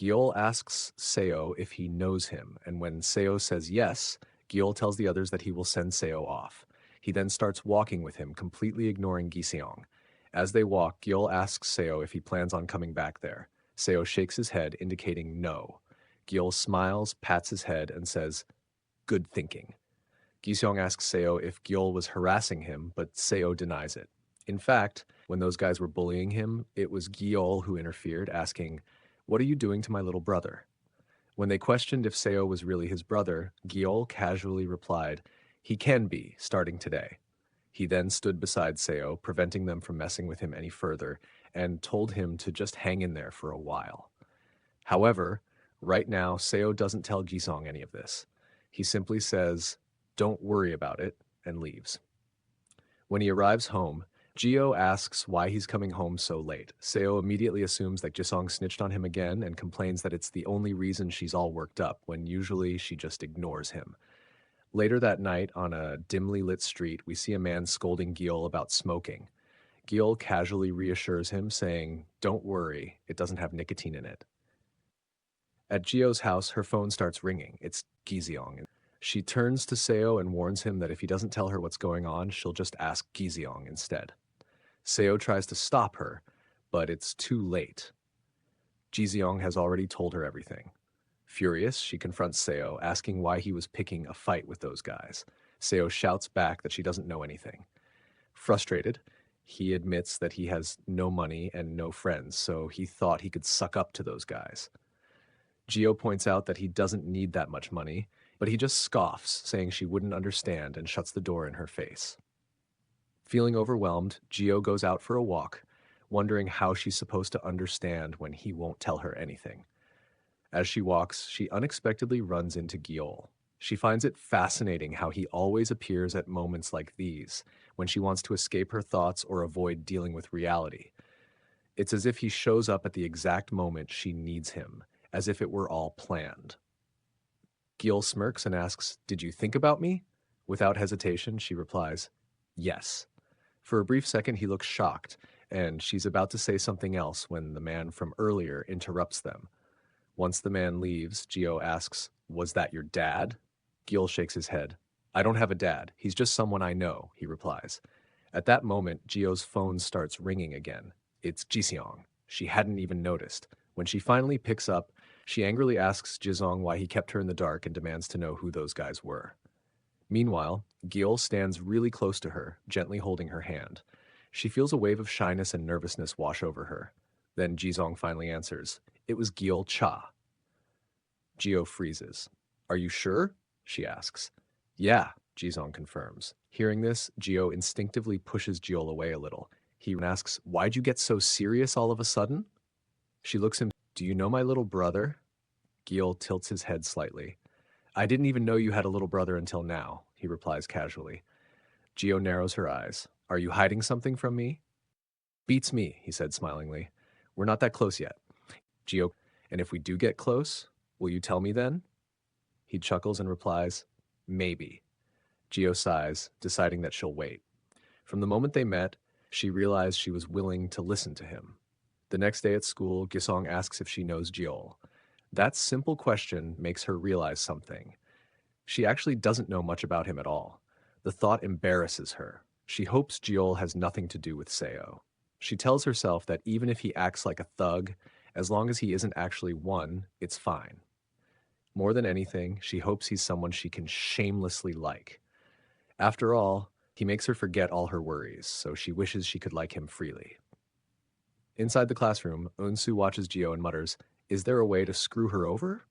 Gyeol asks Seo if he knows him, and when Seo says yes, Gyeol tells the others that he will send Seo off. He then starts walking with him, completely ignoring Giseong. As they walk, Gyeol asks Seo if he plans on coming back there. Seo shakes his head, indicating no. Gyeol smiles, pats his head, and says, "Good thinking." Giseong asks Seo if Gyeol was harassing him, but Seo denies it. In fact, when those guys were bullying him, it was Gyeol who interfered, asking, "What are you doing to my little brother?" When they questioned if Seo was really his brother, Gyeol casually replied, "He can be, starting today." He then stood beside Seo, preventing them from messing with him any further, and told him to just hang in there for a while. However, right now, Seo doesn't tell Gisong any of this. He simply says, "Don't worry about it," and leaves. When he arrives home, Gio asks why he's coming home so late. Seo immediately assumes that Jisong snitched on him again and complains that it's the only reason she's all worked up, when usually she just ignores him. Later that night, on a dimly lit street, we see a man scolding Gyeol about smoking. Gyeol casually reassures him, saying, "Don't worry, it doesn't have nicotine in it." At Gio's house, her phone starts ringing. It's Giseong. She turns to Seo and warns him that if he doesn't tell her what's going on, she'll just ask Giseong instead. Seo tries to stop her, but it's too late. Giseong has already told her everything. Furious, she confronts Seo, asking why he was picking a fight with those guys. Seo shouts back that she doesn't know anything. Frustrated, he admits that he has no money and no friends, so he thought he could suck up to those guys. Gio points out that he doesn't need that much money, but he just scoffs, saying she wouldn't understand, and shuts the door in her face. Feeling overwhelmed, Gio goes out for a walk, wondering how she's supposed to understand when he won't tell her anything. As she walks, she unexpectedly runs into Gyeol. She finds it fascinating how he always appears at moments like these, when she wants to escape her thoughts or avoid dealing with reality. It's as if he shows up at the exact moment she needs him, as if it were all planned. Gyeol smirks and asks, "Did you think about me?" Without hesitation, she replies, "Yes." For a brief second, he looks shocked, and she's about to say something else when the man from earlier interrupts them. Once the man leaves, Gio asks, "Was that your dad?" Gil shakes his head. "I don't have a dad. He's just someone I know," he replies. At that moment, Gio's phone starts ringing again. It's Jiseong. She hadn't even noticed. When she finally picks up, she angrily asks Jisong why he kept her in the dark and demands to know who those guys were. Meanwhile, Gil stands really close to her, gently holding her hand. She feels a wave of shyness and nervousness wash over her. Then Jisong finally answers, "It was Gil Cha." Gio freezes. "Are you sure?" she asks. "Yeah," Jisong confirms. Hearing this, Gio instinctively pushes Giol away a little. He asks, "Why'd you get so serious all of a sudden?" She looks him, "Do you know my little brother?" Gil tilts his head slightly. "I didn't even know you had a little brother until now," he replies casually. Gio narrows her eyes. "Are you hiding something from me?" "Beats me," he said smilingly. "We're not that close yet." Gio, "And if we do get close, will you tell me then?" He chuckles and replies, "Maybe." Gio sighs, deciding that she'll wait. From the moment they met, she realized she was willing to listen to him. The next day at school, Gisong asks if she knows Giol. That simple question makes her realize something. She actually doesn't know much about him at all. The thought embarrasses her. She hopes Giol has nothing to do with Seo. She tells herself that even if he acts like a thug, as long as he isn't actually one, it's fine. More than anything, she hopes he's someone she can shamelessly like. After all, he makes her forget all her worries, so she wishes she could like him freely. Inside the classroom, Eunsu watches Gio and mutters, "Is there a way to screw her over?"